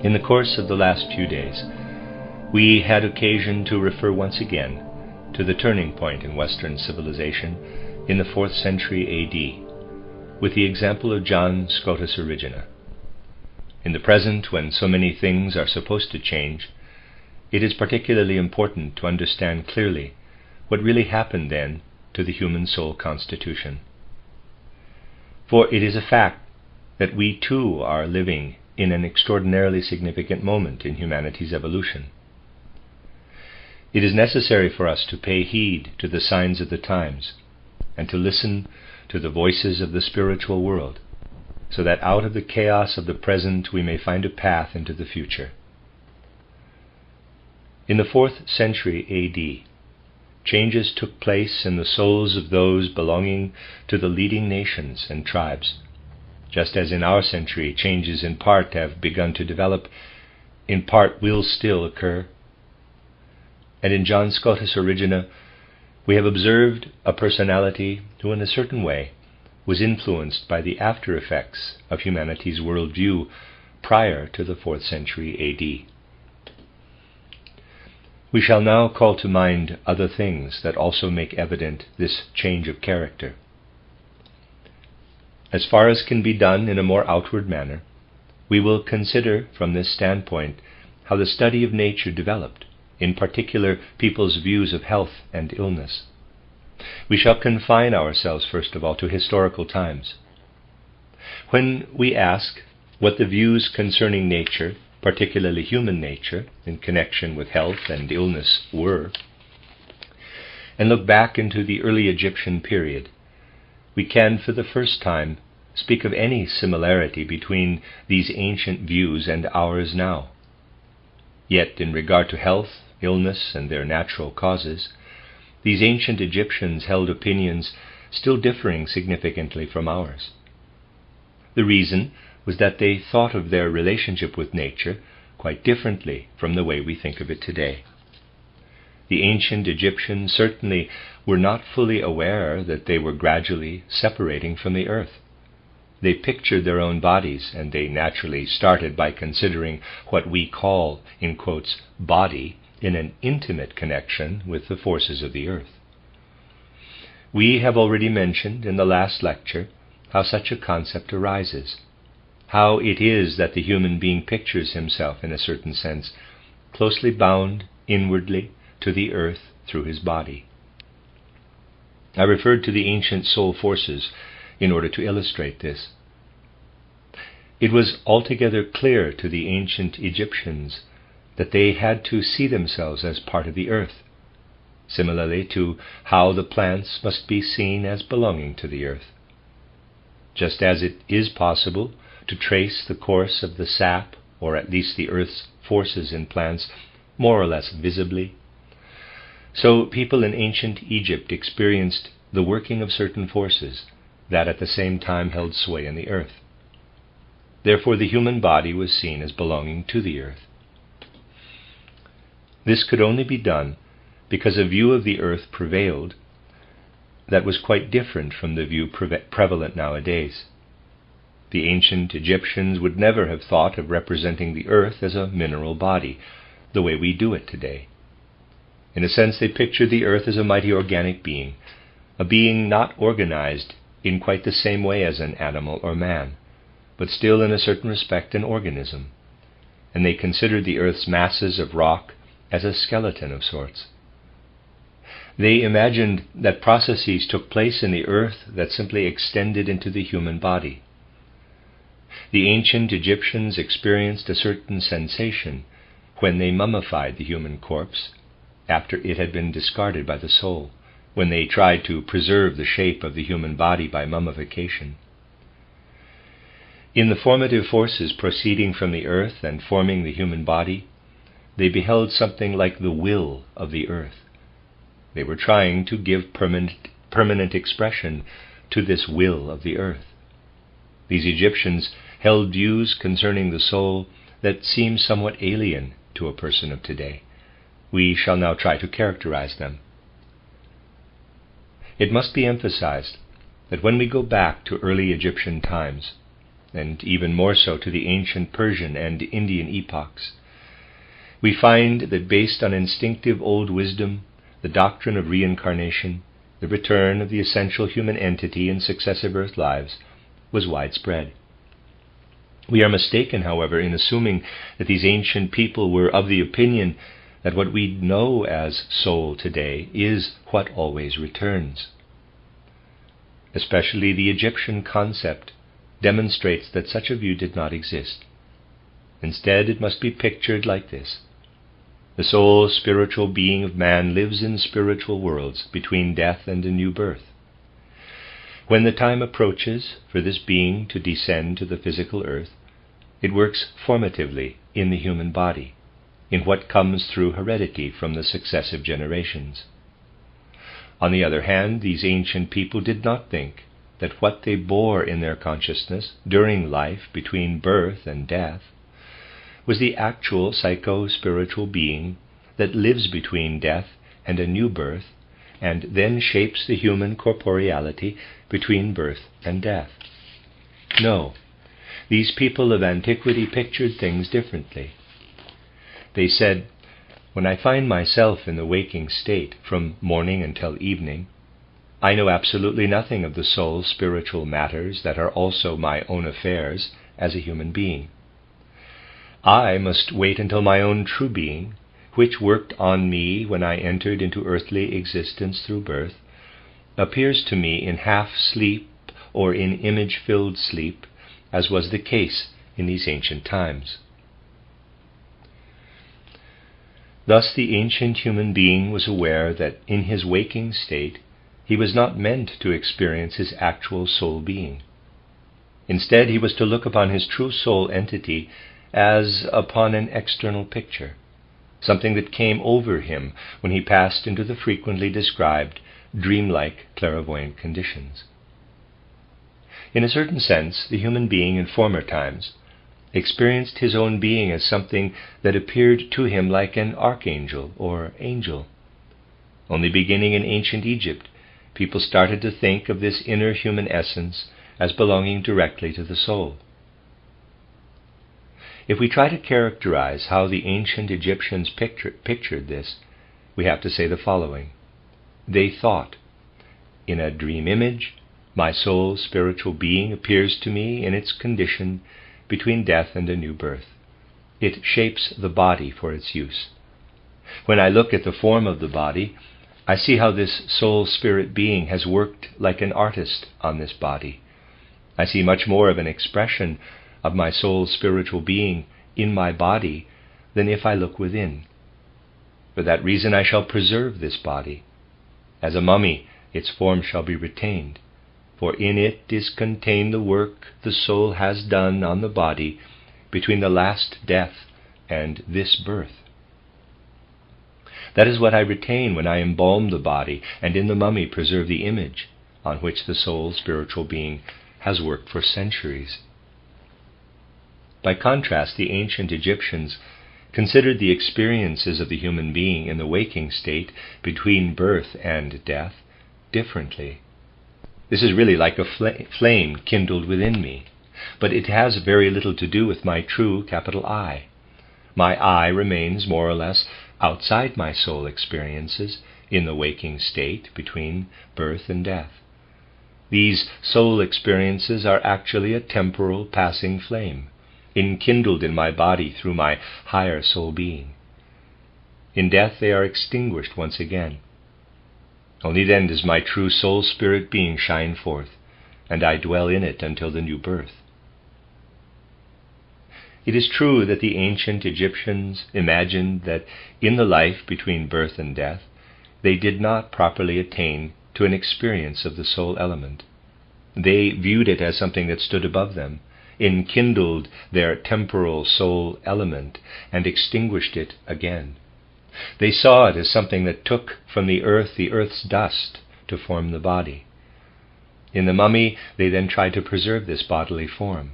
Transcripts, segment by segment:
In the course of the last few days, we had occasion to refer once again to the turning point in Western civilization in the 4th century A.D., with the example of John Scotus Erigena. In the present, when so many things are supposed to change, it is particularly important to understand clearly what really happened then to the human soul constitution. For it is a fact that we too are living in an extraordinarily significant moment in humanity's evolution. It is necessary for us to pay heed to the signs of the times and to listen to the voices of the spiritual world, so that out of the chaos of the present we may find a path into the future. In the 4th century A.D., changes took place in the souls of those belonging to the leading nations and tribes, just as in our century changes in part have begun to develop, in part will still occur. And in John Scotus Erigena, we have observed a personality who in a certain way was influenced by the after effects of humanity's worldview prior to the 4th century A.D. We shall now call to mind other things that also make evident this change of character. As far as can be done in a more outward manner, we will consider from this standpoint how the study of nature developed, in particular people's views of health and illness. We shall confine ourselves first of all to historical times. When we ask what the views concerning nature, particularly human nature, in connection with health and illness were, and look back into the early Egyptian period, we can for the first time speak of any similarity between these ancient views and ours now. Yet in regard to health, illness, and their natural causes, these ancient Egyptians held opinions still differing significantly from ours. The reason was that they thought of their relationship with nature quite differently from the way we think of it today. The ancient Egyptians certainly were not fully aware that they were gradually separating from the earth. They pictured their own bodies, and they naturally started by considering what we call, in quotes, body, in an intimate connection with the forces of the earth. We have already mentioned in the last lecture how such a concept arises, how it is that the human being pictures himself, in a certain sense, closely bound inwardly to the earth through his body. I referred to the ancient soul forces in order to illustrate this. It was altogether clear to the ancient Egyptians that they had to see themselves as part of the earth, similarly to how the plants must be seen as belonging to the earth. Just as it is possible to trace the course of the sap, or at least the earth's forces in plants, more or less visibly, so people in ancient Egypt experienced the working of certain forces that at the same time held sway in the earth. Therefore the human body was seen as belonging to the earth. This could only be done because a view of the earth prevailed that was quite different from the view prevalent nowadays. The ancient Egyptians would never have thought of representing the earth as a mineral body, the way we do it today. In a sense, they pictured the earth as a mighty organic being, a being not organized in quite the same way as an animal or man, but still in a certain respect an organism, and they considered the earth's masses of rock as a skeleton of sorts. They imagined that processes took place in the earth that simply extended into the human body. The ancient Egyptians experienced a certain sensation when they mummified the human corpse after it had been discarded by the soul, when they tried to preserve the shape of the human body by mummification. In the formative forces proceeding from the earth and forming the human body, they beheld something like the will of the earth. They were trying to give permanent expression to this will of the earth. These Egyptians held views concerning the soul that seem somewhat alien to a person of today. We shall now try to characterize them. It must be emphasized that when we go back to early Egyptian times, and even more so to the ancient Persian and Indian epochs. We find that based on instinctive old wisdom, the doctrine of reincarnation, the return of the essential human entity in successive earth lives, was widespread. We are mistaken, however, in assuming that these ancient people were of the opinion that what we know as soul today is what always returns. Especially the Egyptian concept demonstrates that such a view did not exist. Instead, it must be pictured like this. The soul spiritual being of man lives in spiritual worlds between death and a new birth. When the time approaches for this being to descend to the physical earth, it works formatively in the human body, in what comes through heredity from the successive generations. On the other hand, these ancient people did not think that what they bore in their consciousness during life between birth and death was the actual psycho-spiritual being that lives between death and a new birth and then shapes the human corporeality between birth and death. No, these people of antiquity pictured things differently. They said, "When I find myself in the waking state from morning until evening, I know absolutely nothing of the soul's spiritual matters that are also my own affairs as a human being. I must wait until my own true being, which worked on me when I entered into earthly existence through birth, appears to me in half-sleep or in image-filled sleep, as was the case in these ancient times." Thus the ancient human being was aware that in his waking state he was not meant to experience his actual soul being. Instead, he was to look upon his true soul entity as upon an external picture, something that came over him when he passed into the frequently described dreamlike clairvoyant conditions. In a certain sense, the human being in former times experienced his own being as something that appeared to him like an archangel or angel. Only beginning in ancient Egypt, people started to think of this inner human essence as belonging directly to the soul. If we try to characterize how the ancient Egyptians pictured this, we have to say the following. They thought, "In a dream image, my soul spiritual being appears to me in its condition between death and a new birth. It shapes the body for its use. When I look at the form of the body, I see how this soul spirit being has worked like an artist on this body. I see much more of an expression of my soul spiritual being in my body than if I look within. For that reason I shall preserve this body. As a mummy, its form shall be retained, for in it is contained the work the soul has done on the body between the last death and this birth. That is what I retain when I embalm the body and in the mummy preserve the image on which the soul spiritual being has worked for centuries." By contrast, the ancient Egyptians considered the experiences of the human being in the waking state between birth and death differently. This is really like a flame kindled within me, but it has very little to do with my true capital I. My I remains more or less outside my soul experiences in the waking state between birth and death. These soul experiences are actually a temporal passing flame, enkindled in my body through my higher soul being. In death they are extinguished once again. Only then does my true soul spirit being shine forth, and I dwell in it until the new birth. It is true that the ancient Egyptians imagined that in the life between birth and death, they did not properly attain to an experience of the soul element. They viewed it as something that stood above them, enkindled their temporal soul element, and extinguished it again. They saw it as something that took from the earth's dust, to form the body. In the mummy, they then tried to preserve this bodily form.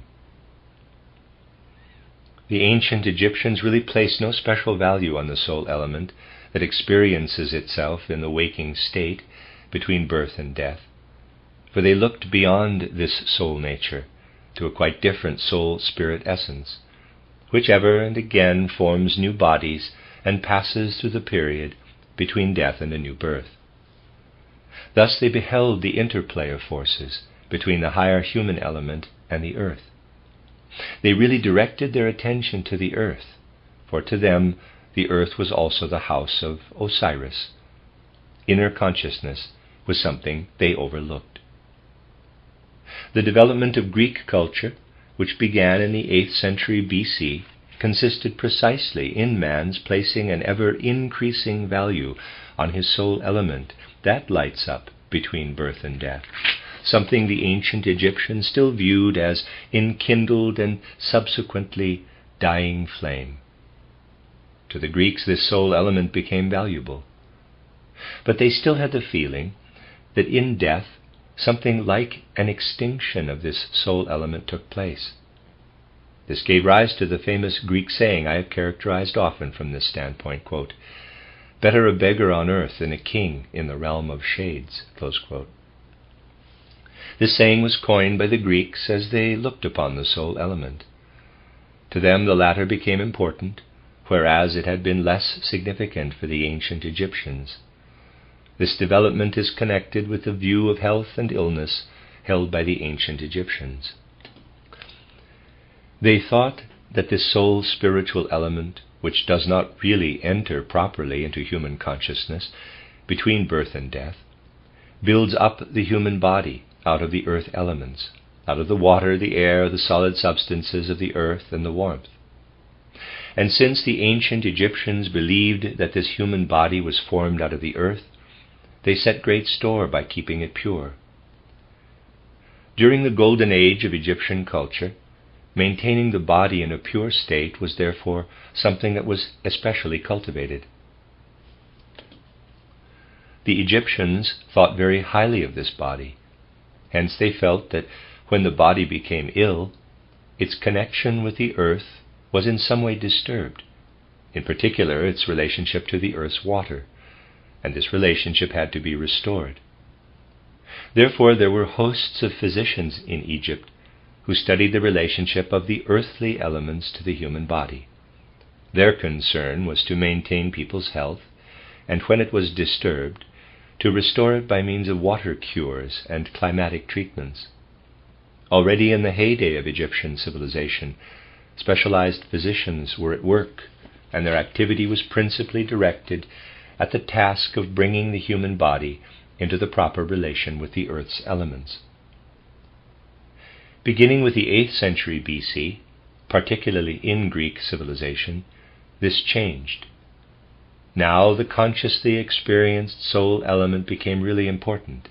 The ancient Egyptians really placed no special value on the soul element that experiences itself in the waking state between birth and death, for they looked beyond this soul nature, to a quite different soul-spirit essence, which ever and again forms new bodies and passes through the period between death and a new birth. Thus they beheld the interplay of forces between the higher human element and the earth. They really directed their attention to the earth, for to them the earth was also the house of Osiris. Inner consciousness was something they overlooked. The development of Greek culture, which began in the 8th century BC, consisted precisely in man's placing an ever-increasing value on his soul element that lights up between birth and death, something the ancient Egyptians still viewed as enkindled and subsequently dying flame. To the Greeks, this soul element became valuable. But they still had the feeling that in death, something like an extinction of this soul element took place. This gave rise to the famous Greek saying I have characterized often from this standpoint, quote, "Better a beggar on earth than a king in the realm of shades," close quote. This saying was coined by the Greeks as they looked upon the soul element. To them the latter became important, whereas it had been less significant for the ancient Egyptians. This development is connected with the view of health and illness held by the ancient Egyptians. They thought that this soul spiritual element, which does not really enter properly into human consciousness between birth and death, builds up the human body out of the earth elements, out of the water, the air, the solid substances of the earth, and the warmth. And since the ancient Egyptians believed that this human body was formed out of the earth, they set great store by keeping it pure. During the golden age of Egyptian culture, maintaining the body in a pure state was therefore something that was especially cultivated. The Egyptians thought very highly of this body. Hence they felt that when the body became ill, its connection with the earth was in some way disturbed, in particular its relationship to the earth's water, and this relationship had to be restored. Therefore there were hosts of physicians in Egypt who studied the relationship of the earthly elements to the human body. Their concern was to maintain people's health, and when it was disturbed, to restore it by means of water cures and climatic treatments. Already in the heyday of Egyptian civilization, specialized physicians were at work, and their activity was principally directed at the task of bringing the human body into the proper relation with the earth's elements. Beginning with the 8th century BC, particularly in Greek civilization, this changed. Now the consciously experienced soul element became really important.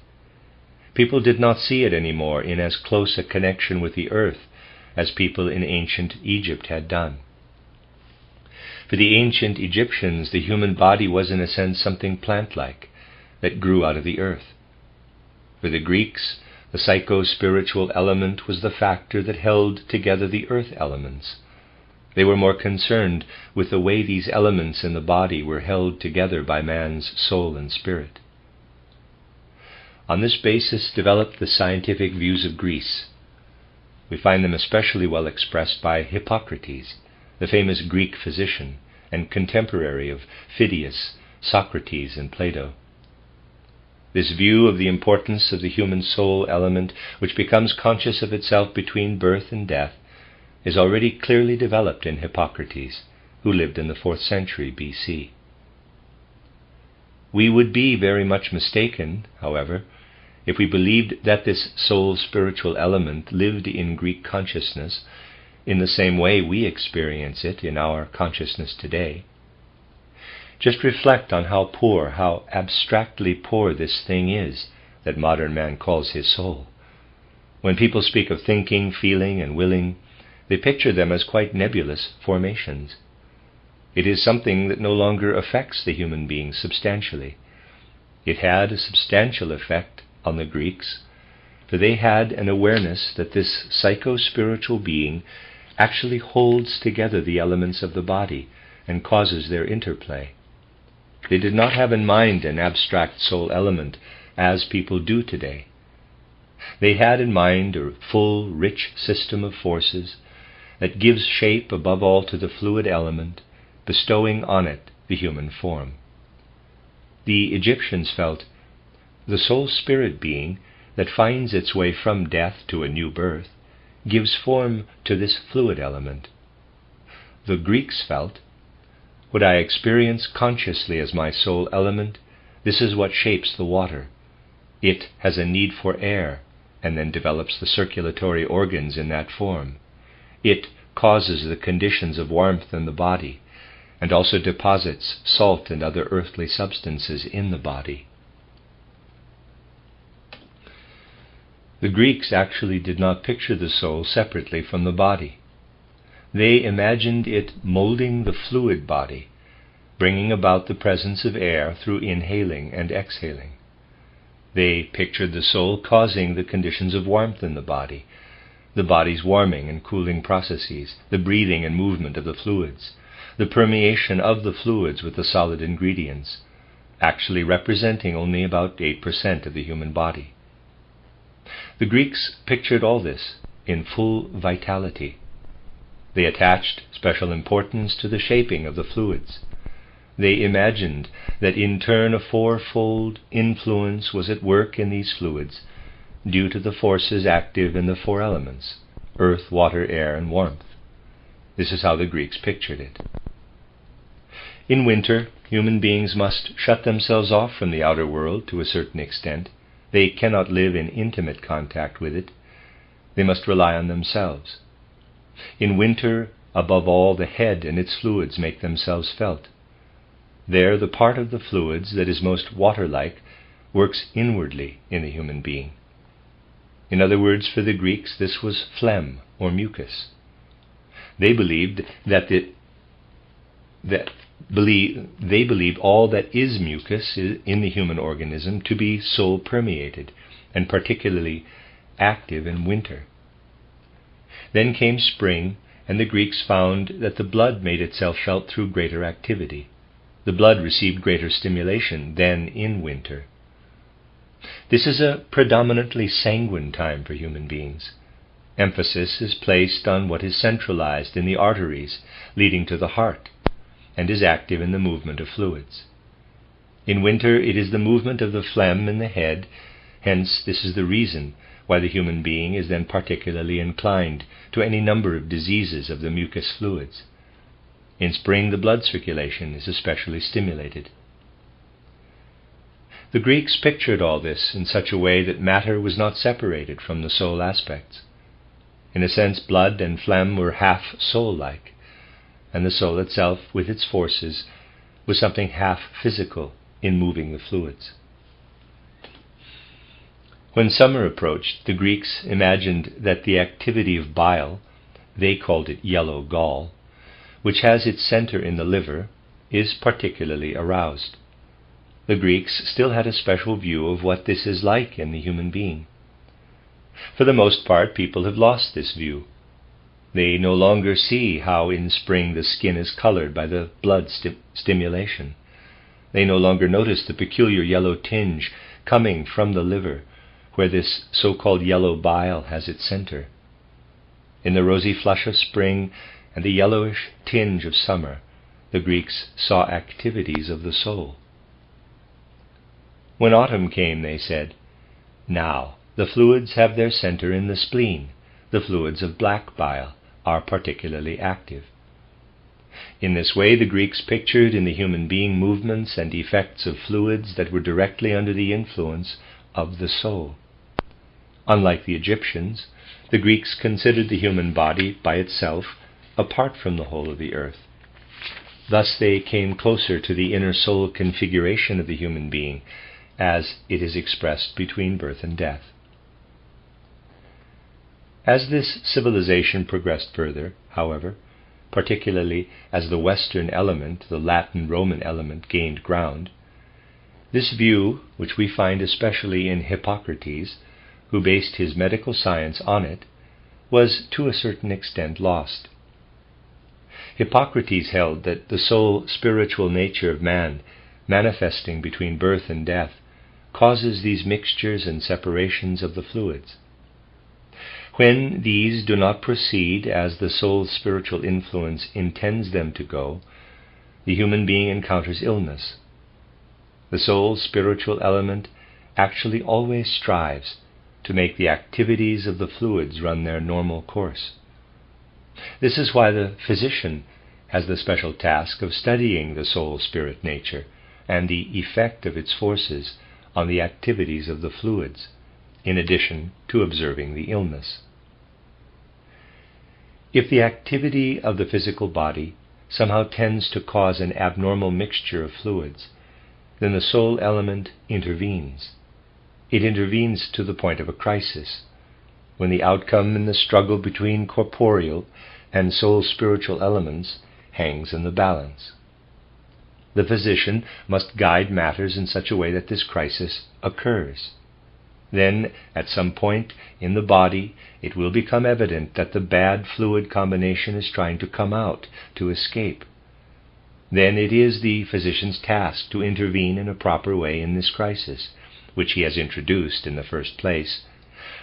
People did not see it anymore in as close a connection with the earth as people in ancient Egypt had done. For the ancient Egyptians, the human body was in a sense something plant-like that grew out of the earth. For the Greeks, the psycho-spiritual element was the factor that held together the earth elements. They were more concerned with the way these elements in the body were held together by man's soul and spirit. On this basis developed the scientific views of Greece. We find them especially well expressed by Hippocrates, the famous Greek physician and contemporary of Phidias, Socrates, and Plato. This view of the importance of the human soul element, which becomes conscious of itself between birth and death, is already clearly developed in Hippocrates, who lived in the 4th century BC. We would be very much mistaken, however, if we believed that this soul spiritual element lived in Greek consciousness in the same way we experience it in our consciousness today. Just reflect on how poor, how abstractly poor this thing is that modern man calls his soul. When people speak of thinking, feeling, and willing, they picture them as quite nebulous formations. It is something that no longer affects the human being substantially. It had a substantial effect on the Greeks, for they had an awareness that this psycho-spiritual being actually holds together the elements of the body and causes their interplay. They did not have in mind an abstract soul element as people do today. They had in mind a full, rich system of forces that gives shape above all to the fluid element, bestowing on it the human form. The Egyptians felt the soul-spirit being that finds its way from death to a new birth gives form to this fluid element. The Greeks felt, what I experience consciously as my soul element, this is what shapes the water. It has a need for air, and then develops the circulatory organs in that form. It causes the conditions of warmth in the body, and also deposits salt and other earthly substances in the body. The Greeks actually did not picture the soul separately from the body. They imagined it molding the fluid body, bringing about the presence of air through inhaling and exhaling. They pictured the soul causing the conditions of warmth in the body's warming and cooling processes, the breathing and movement of the fluids, the permeation of the fluids with the solid ingredients, actually representing only about 8% of the human body. The Greeks pictured all this in full vitality. They attached special importance to the shaping of the fluids. They imagined that in turn a fourfold influence was at work in these fluids, due to the forces active in the four elements, earth, water, air, and warmth. This is how the Greeks pictured it. In winter, human beings must shut themselves off from the outer world to a certain extent. They cannot live in intimate contact with it. They must rely on themselves. In winter, above all, the head and its fluids make themselves felt. There, the part of the fluids that is most water-like works inwardly in the human being. In other words, for the Greeks, this was phlegm or mucus. They believed all that is mucus in the human organism to be soul-permeated, and particularly active in winter. Then came spring, and the Greeks found that the blood made itself felt through greater activity. The blood received greater stimulation than in winter. This is a predominantly sanguine time for human beings. Emphasis is placed on what is centralized in the arteries leading to the heart, and is active in the movement of fluids. In winter it is the movement of the phlegm in the head, hence this is the reason why the human being is then particularly inclined to any number of diseases of the mucous fluids. In spring the blood circulation is especially stimulated. The Greeks pictured all this in such a way that matter was not separated from the soul aspects. In a sense, blood and phlegm were half soul-like, and the soul itself, with its forces, was something half physical in moving the fluids. When summer approached, the Greeks imagined that the activity of bile, they called it yellow gall, which has its center in the liver, is particularly aroused. The Greeks still had a special view of what this is like in the human being. For the most part, people have lost this view. They no longer see how in spring the skin is colored by the blood stimulation. They no longer notice the peculiar yellow tinge coming from the liver, where this so-called yellow bile has its center. In the rosy flush of spring and the yellowish tinge of summer, the Greeks saw activities of the soul. When autumn came, they said, "Now, the fluids have their center in the spleen. The fluids of black bile are particularly active." In this way, the Greeks pictured in the human being movements and effects of fluids that were directly under the influence of the soul. Unlike the Egyptians, the Greeks considered the human body by itself, apart from the whole of the earth. Thus they came closer to the inner soul configuration of the human being, as it is expressed between birth and death. As this civilization progressed further, however, particularly as the Western element, the Latin-Roman element, gained ground, this view, which we find especially in Hippocrates, who based his medical science on it, was to a certain extent lost. Hippocrates held that the sole spiritual nature of man, manifesting between birth and death, causes these mixtures and separations of the fluids. When these do not proceed as the soul's spiritual influence intends them to go, the human being encounters illness. The soul's spiritual element actually always strives to make the activities of the fluids run their normal course. This is why the physician has the special task of studying the soul-spirit nature and the effect of its forces on the activities of the fluids, in addition to observing the illness. If the activity of the physical body somehow tends to cause an abnormal mixture of fluids, then the soul element intervenes. It intervenes to the point of a crisis, when the outcome in the struggle between corporeal and soul-spiritual elements hangs in the balance. The physician must guide matters in such a way that this crisis occurs. Then, at some point in the body, it will become evident that the bad fluid combination is trying to come out, to escape. Then it is the physician's task to intervene in a proper way in this crisis, which he has introduced in the first place,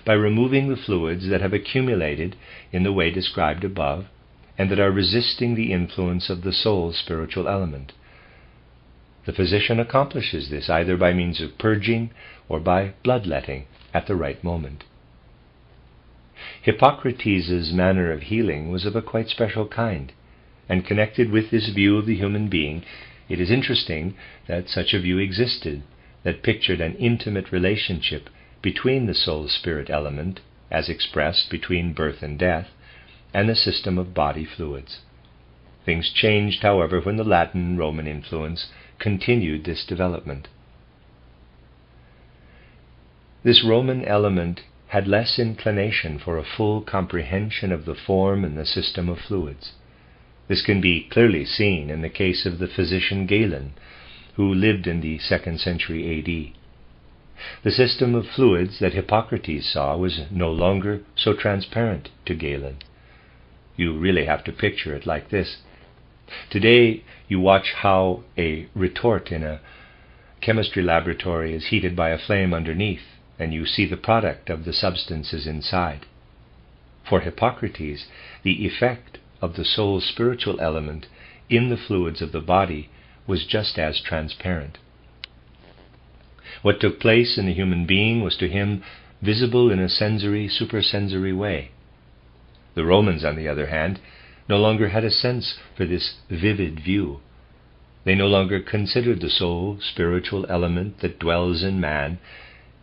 by removing the fluids that have accumulated in the way described above, and that are resisting the influence of the soul's spiritual element. The physician accomplishes this either by means of purging or by bloodletting at the right moment. Hippocrates' manner of healing was of a quite special kind, and connected with this view of the human being, it is interesting that such a view existed that pictured an intimate relationship between the soul-spirit element, as expressed between birth and death, and the system of body fluids. Things changed, however, when the Latin and Roman influence continued this development. This Roman element had less inclination for a full comprehension of the form and the system of fluids. This can be clearly seen in the case of the physician Galen, who lived in the 2nd century A.D. The system of fluids that Hippocrates saw was no longer so transparent to Galen. You really have to picture it like this. Today, you watch how a retort in a chemistry laboratory is heated by a flame underneath, and you see the product of the substances inside. For Hippocrates, the effect of the soul's spiritual element in the fluids of the body was just as transparent. What took place in the human being was to him visible in a sensory, supersensory way. The Romans, on the other hand, no longer had a sense for this vivid view. They no longer considered the soul, spiritual element that dwells in man,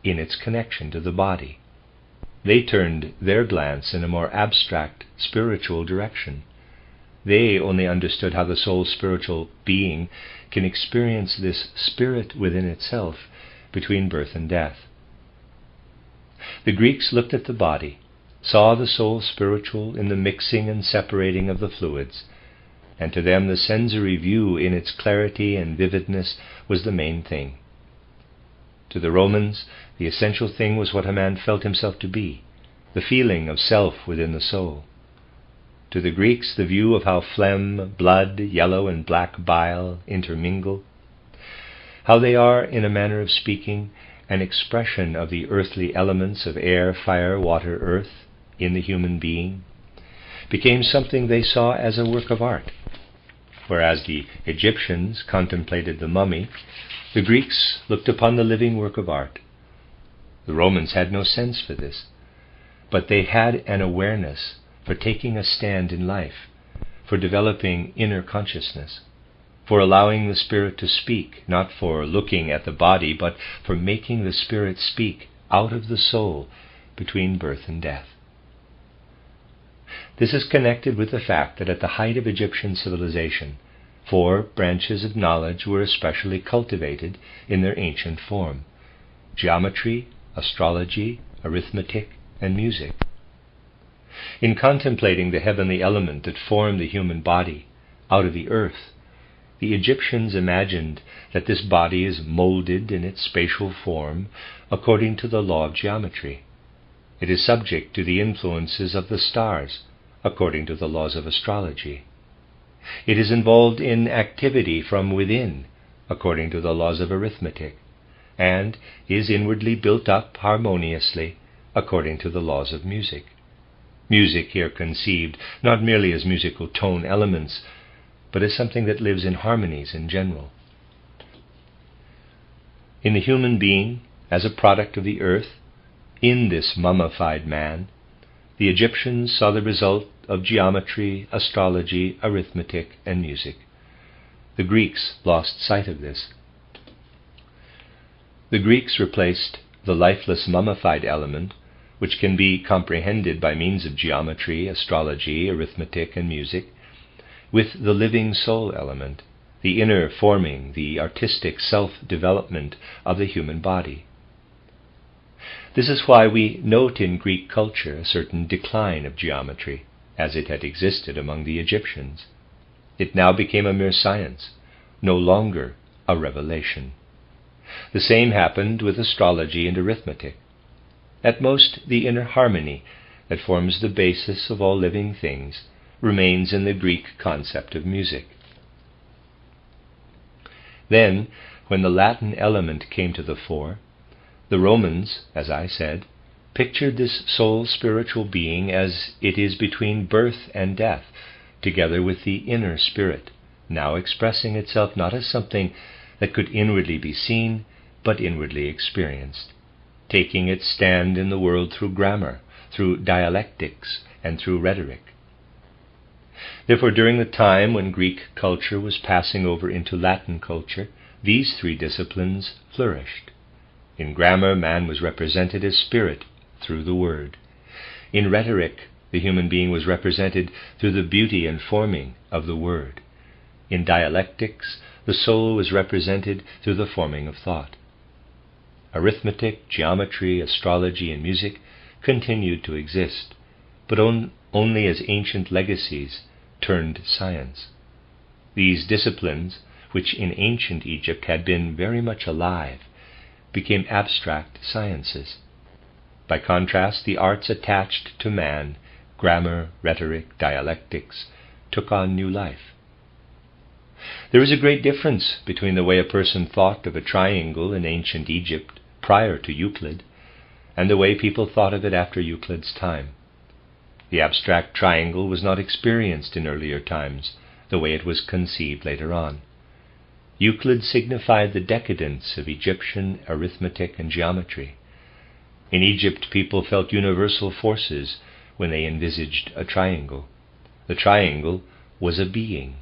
in its connection to the body. They turned their glance in a more abstract, spiritual direction. They only understood how the soul's spiritual being can experience this spirit within itself between birth and death. The Greeks looked at the body, saw the soul spiritual in the mixing and separating of the fluids, and to them the sensory view in its clarity and vividness was the main thing. To the Romans, the essential thing was what a man felt himself to be, the feeling of self within the soul. To the Greeks, the view of how phlegm, blood, yellow and black bile intermingle, how they are, in a manner of speaking, an expression of the earthly elements of air, fire, water, earth in the human being, became something they saw as a work of art. Whereas the Egyptians contemplated the mummy, the Greeks looked upon the living work of art. The Romans had no sense for this, but they had an awareness for taking a stand in life, for developing inner consciousness, for allowing the spirit to speak, not for looking at the body, but for making the spirit speak out of the soul between birth and death. This is connected with the fact that at the height of Egyptian civilization, 4 branches of knowledge were especially cultivated in their ancient form: geometry, astrology, arithmetic, and music. In contemplating the heavenly element that formed the human body out of the earth, the Egyptians imagined that this body is molded in its spatial form according to the law of geometry. It is subject to the influences of the stars according to the laws of astrology. It is involved in activity from within according to the laws of arithmetic, and is inwardly built up harmoniously according to the laws of music. Music here conceived not merely as musical tone elements, but as something that lives in harmonies in general. In the human being, as a product of the earth, in this mummified man, the Egyptians saw the result of geometry, astrology, arithmetic, and music. The Greeks lost sight of this. The Greeks replaced the lifeless mummified element, which can be comprehended by means of geometry, astrology, arithmetic, and music, with the living soul element, the inner forming, the artistic self-development of the human body. This is why we note in Greek culture a certain decline of geometry, as it had existed among the Egyptians. It now became a mere science, no longer a revelation. The same happened with astrology and arithmetic. At most, the inner harmony that forms the basis of all living things remains in the Greek concept of music. Then, when the Latin element came to the fore, the Romans, as I said, pictured this soul spiritual being as it is between birth and death, together with the inner spirit, now expressing itself not as something that could inwardly be seen, but inwardly experienced, taking its stand in the world through grammar, through dialectics, and through rhetoric. Therefore, during the time when Greek culture was passing over into Latin culture, these three disciplines flourished. In grammar, man was represented as spirit through the word. In rhetoric, the human being was represented through the beauty and forming of the word. In dialectics, the soul was represented through the forming of thought. Arithmetic, geometry, astrology, and music continued to exist, but only as ancient legacies turned science. These disciplines, which in ancient Egypt had been very much alive, became abstract sciences. By contrast, the arts attached to man, grammar, rhetoric, dialectics, took on new life. There is a great difference between the way a person thought of a triangle in ancient Egypt prior to Euclid, and the way people thought of it after Euclid's time. The abstract triangle was not experienced in earlier times, the way it was conceived later on. Euclid signified the decadence of Egyptian arithmetic and geometry. In Egypt, people felt universal forces when they envisaged a triangle. The triangle was a being.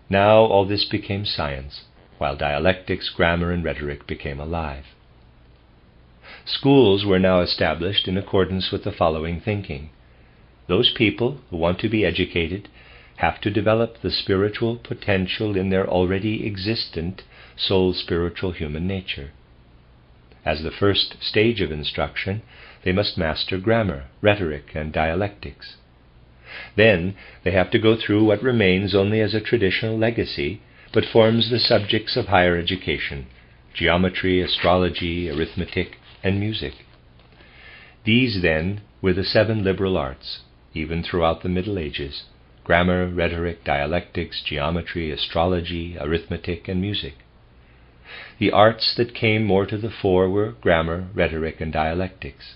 Now all this became science, while dialectics, grammar, and rhetoric became alive. Schools were now established in accordance with the following thinking. Those people who want to be educated have to develop the spiritual potential in their already existent soul-spiritual human nature. As the first stage of instruction, they must master grammar, rhetoric, and dialectics. Then they have to go through what remains only as a traditional legacy, but forms the subjects of higher education: geometry, astrology, arithmetic, and music. These, then, were the 7 liberal arts, even throughout the Middle Ages: grammar, rhetoric, dialectics, geometry, astrology, arithmetic, and music. The arts that came more to the fore were grammar, rhetoric, and dialectics.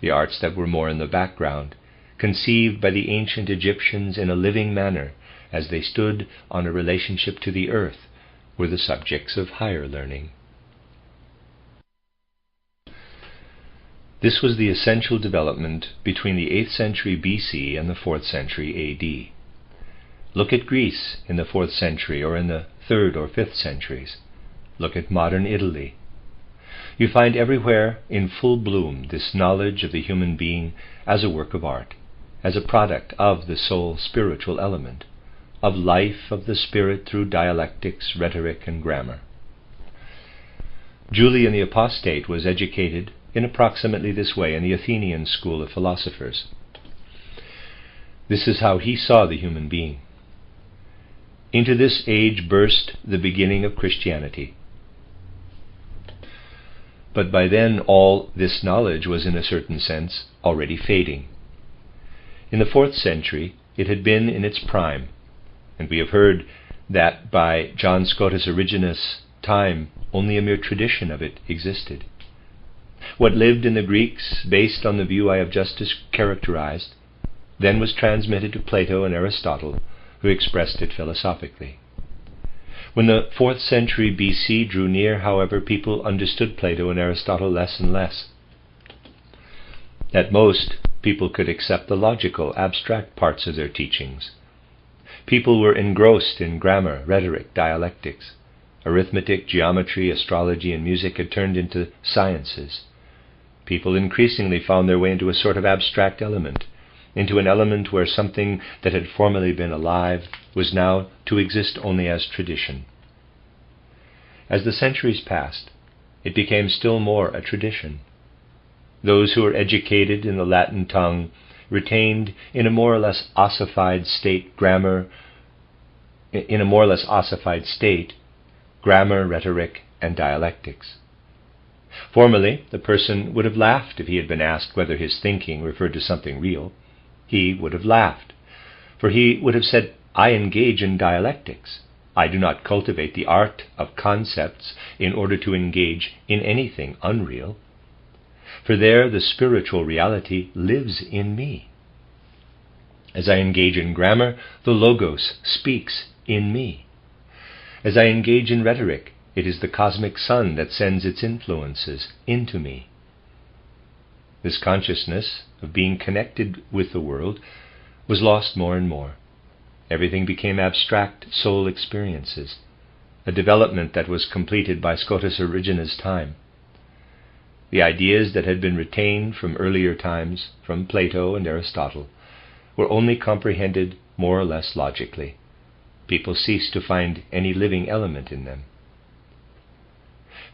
The arts that were more in the background, conceived by the ancient Egyptians in a living manner as they stood on a relationship to the earth, were the subjects of higher learning. This was the essential development between the 8th century BC and the 4th century AD. Look at Greece in the 4th century or in the 3rd or 5th centuries. Look at modern Italy. You find everywhere in full bloom this knowledge of the human being as a work of art, as a product of the soul spiritual element, of life of the spirit through dialectics, rhetoric, and grammar. Julian the Apostate was educated in approximately this way in the Athenian school of philosophers. This is how he saw the human being. Into this age burst the beginning of Christianity. But by then all this knowledge was, in a certain sense, already fading. In the 4th century it had been in its prime, and we have heard that by John Scotus Origenus' time only a mere tradition of it existed. What lived in the Greeks, based on the view I have just characterized, then was transmitted to Plato and Aristotle, who expressed it philosophically. When the 4th century BC drew near, however, people understood Plato and Aristotle less and less. At most, people could accept the logical, abstract parts of their teachings. People were engrossed in grammar, rhetoric, dialectics. Arithmetic, geometry, astrology, and music had turned into sciences. People increasingly found their way into a sort of abstract element, into an element where something that had formerly been alive was now to exist only as tradition. As the centuries passed, it became still more a tradition. Those who were educated in the Latin tongue retained in a more or less ossified state grammar, rhetoric, and dialectics. Formerly, the person would have laughed if he had been asked whether his thinking referred to something real. He would have laughed, for he would have said, "I engage in dialectics. I do not cultivate the art of concepts in order to engage in anything unreal. For there the spiritual reality lives in me. As I engage in grammar, the Logos speaks in me. As I engage in rhetoric, it is the cosmic sun that sends its influences into me." This consciousness of being connected with the world was lost more and more. Everything became abstract soul experiences, a development that was completed by Scotus Erigena time. The ideas that had been retained from earlier times, from Plato and Aristotle, were only comprehended more or less logically. People ceased to find any living element in them.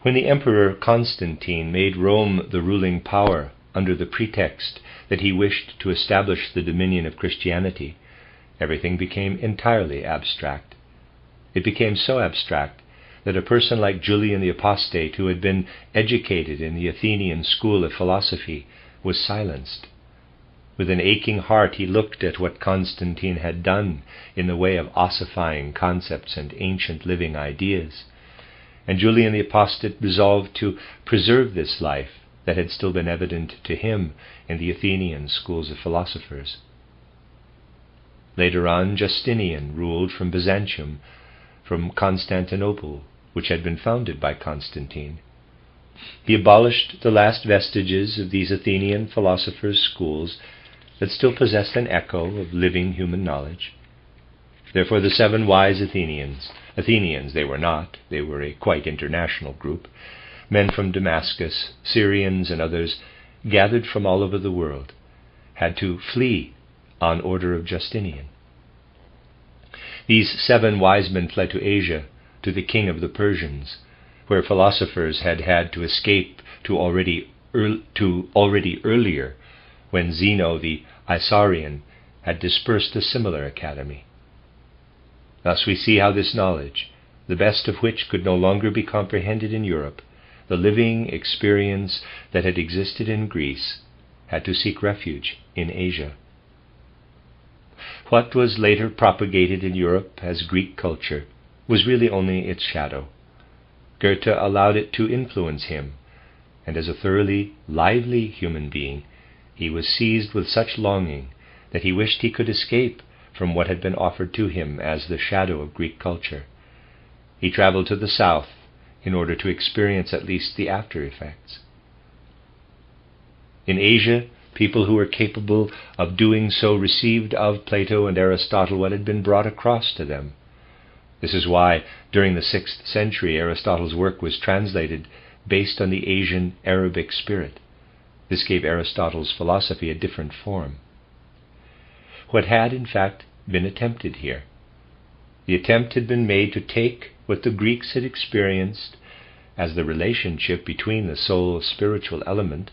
When the Emperor Constantine made Rome the ruling power under the pretext that he wished to establish the dominion of Christianity, everything became entirely abstract. It became so abstract that a person like Julian the Apostate, who had been educated in the Athenian school of philosophy, was silenced. With an aching heart he looked at what Constantine had done in the way of ossifying concepts and ancient living ideas, and Julian the Apostate resolved to preserve this life that had still been evident to him in the Athenian schools of philosophers. Later on, Justinian ruled from Byzantium, from Constantinople, which had been founded by Constantine. He abolished the last vestiges of these Athenian philosophers' schools that still possessed an echo of living human knowledge. Therefore the 7 wise Athenians they were not, they were a quite international group, men from Damascus, Syrians and others, gathered from all over the world, had to flee on order of Justinian. These 7 wise men fled to Asia, to the king of the Persians, where philosophers had had to escape to already earlier, when Zeno the Isaurian had dispersed a similar academy. Thus we see how this knowledge, the best of which could no longer be comprehended in Europe, the living experience that had existed in Greece, had to seek refuge in Asia. What was later propagated in Europe as Greek culture was really only its shadow. Goethe allowed it to influence him, and as a thoroughly lively human being, he was seized with such longing that he wished he could escape from what had been offered to him as the shadow of Greek culture. He traveled to the south in order to experience at least the after effects. In Asia, people who were capable of doing so received of Plato and Aristotle what had been brought across to them. This is why, during the 6th century, Aristotle's work was translated based on the Asian Arabic spirit. This gave Aristotle's philosophy a different form. What had, in fact, been attempted here? The attempt had been made to take what the Greeks had experienced as the relationship between the soul spiritual element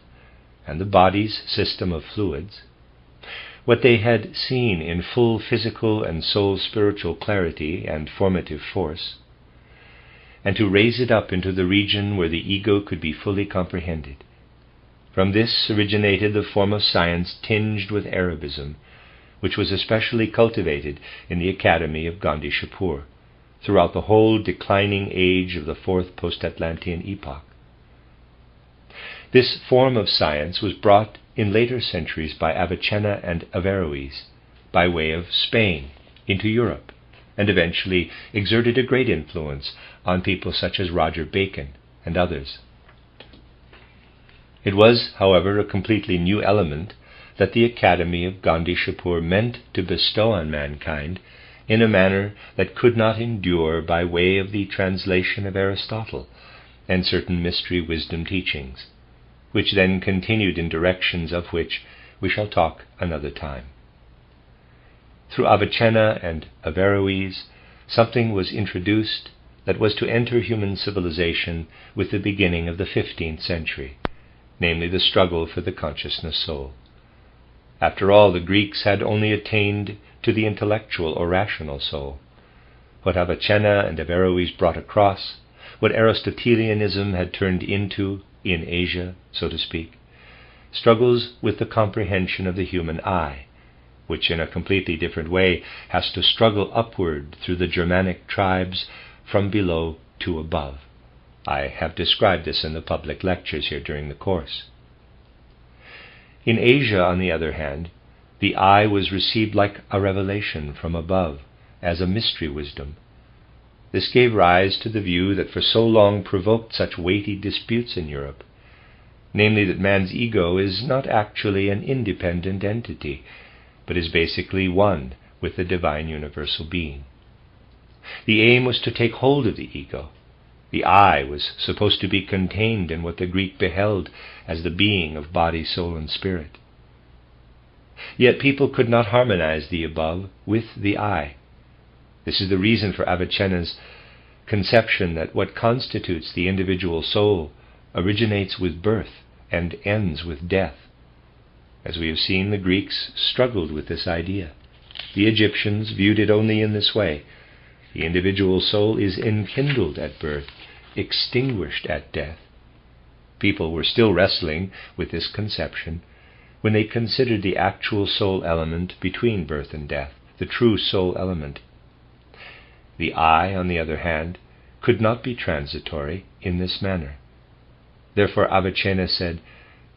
and the body's system of fluids, what they had seen in full physical and soul spiritual clarity and formative force, and to raise it up into the region where the ego could be fully comprehended. From this originated the form of science tinged with Arabism, which was especially cultivated in the academy of Gondishapur, throughout the whole declining age of the fourth post-Atlantean epoch. This form of science was brought in later centuries by Avicenna and Averroes, by way of Spain, into Europe, and eventually exerted a great influence on people such as Roger Bacon and others. It was, however, a completely new element that the Academy of Gondishapur meant to bestow on mankind in a manner that could not endure by way of the translation of Aristotle and certain mystery wisdom teachings, which then continued in directions of which we shall talk another time. Through Avicenna and Averroes, something was introduced that was to enter human civilization with the beginning of the 15th century, namely the struggle for the consciousness soul. After all, the Greeks had only attained to the intellectual or rational soul. What Avicenna and Averroes brought across, what Aristotelianism had turned into in Asia, so to speak, struggles with the comprehension of the human eye, which in a completely different way has to struggle upward through the Germanic tribes from below to above. I have described this in the public lectures here during the course. In Asia, on the other hand, the eye was received like a revelation from above, as a mystery wisdom. This gave rise to the view that for so long provoked such weighty disputes in Europe, namely that man's ego is not actually an independent entity, but is basically one with the divine universal being. The aim was to take hold of the ego. The I was supposed to be contained in what the Greek beheld as the being of body, soul, and spirit. Yet people could not harmonize the above with the I. This is the reason for Avicenna's conception that what constitutes the individual soul originates with birth and ends with death. As we have seen, the Greeks struggled with this idea. The Egyptians viewed it only in this way. The individual soul is enkindled at birth, extinguished at death. People were still wrestling with this conception when they considered the actual soul element between birth and death, the true soul element. The I, on the other hand, could not be transitory in this manner. Therefore Avicenna said,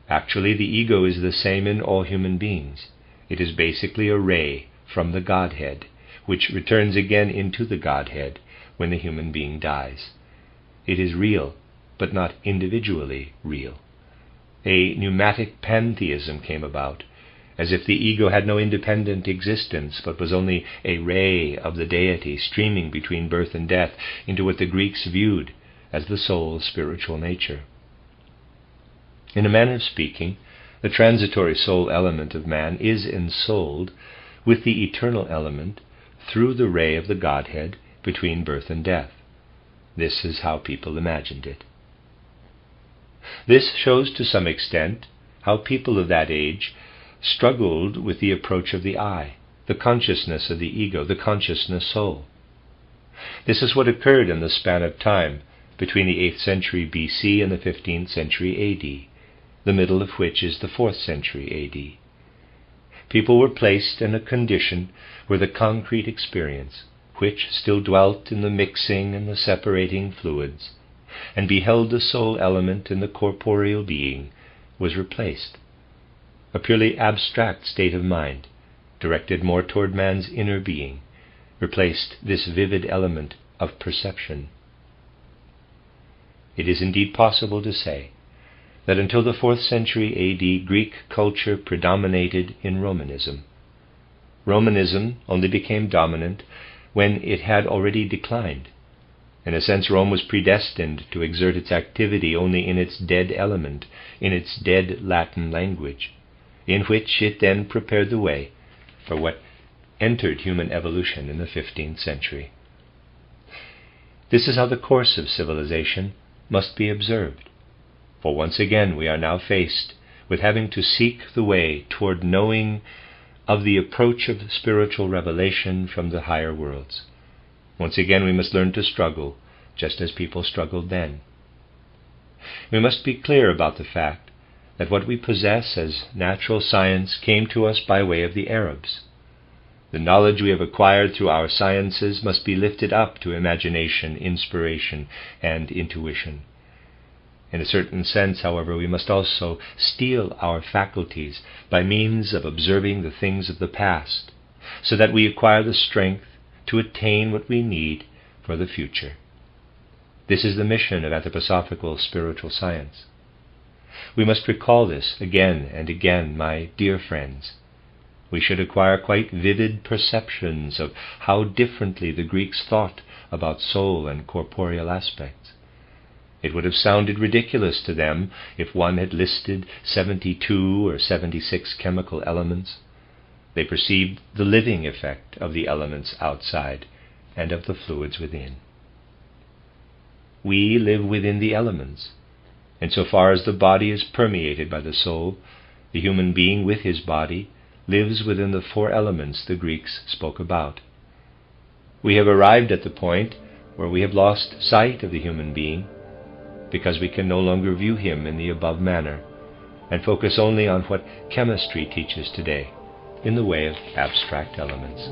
actually the ego is the same in all human beings. It is basically a ray from the Godhead, which returns again into the Godhead when the human being dies. It is real, but not individually real. A pneumatic pantheism came about, as if the ego had no independent existence, but was only a ray of the deity streaming between birth and death into what the Greeks viewed as the soul's spiritual nature. In a manner of speaking, the transitory soul element of man is ensouled with the eternal element through the ray of the Godhead between birth and death. This is how people imagined it. This shows to some extent how people of that age struggled with the approach of the I, the consciousness of the ego, the consciousness soul. This is what occurred in the span of time between the 8th century BC and the 15th century AD, the middle of which is the 4th century AD. People were placed in a condition where the concrete experience, which still dwelt in the mixing and the separating fluids, and beheld the soul element in the corporeal being, was replaced. A purely abstract state of mind, directed more toward man's inner being, replaced this vivid element of perception. It is indeed possible to say that until the 4th century AD, Greek culture predominated in Romanism. Romanism only became dominant when it had already declined. In a sense, Rome was predestined to exert its activity only in its dead element, in its dead Latin language, in which it then prepared the way for what entered human evolution in the 15th century. This is how the course of civilization must be observed. For once again we are now faced with having to seek the way toward knowing of the approach of spiritual revelation from the higher worlds. Once again we must learn to struggle, just as people struggled then. We must be clear about the fact that what we possess as natural science came to us by way of the Arabs. The knowledge we have acquired through our sciences must be lifted up to imagination, inspiration, and intuition. In a certain sense, however, we must also steel our faculties by means of observing the things of the past, so that we acquire the strength to attain what we need for the future. This is the mission of anthroposophical spiritual science. We must recall this again and again, my dear friends. We should acquire quite vivid perceptions of how differently the Greeks thought about soul and corporeal aspects. It would have sounded ridiculous to them if one had listed 72 or 76 chemical elements. They perceived the living effect of the elements outside and of the fluids within. We live within the elements, and so far as the body is permeated by the soul, the human being with his body lives within the 4 elements the Greeks spoke about. We have arrived at the point where we have lost sight of the human being, because we can no longer view him in the above manner, and focus only on what chemistry teaches today, in the way of abstract elements.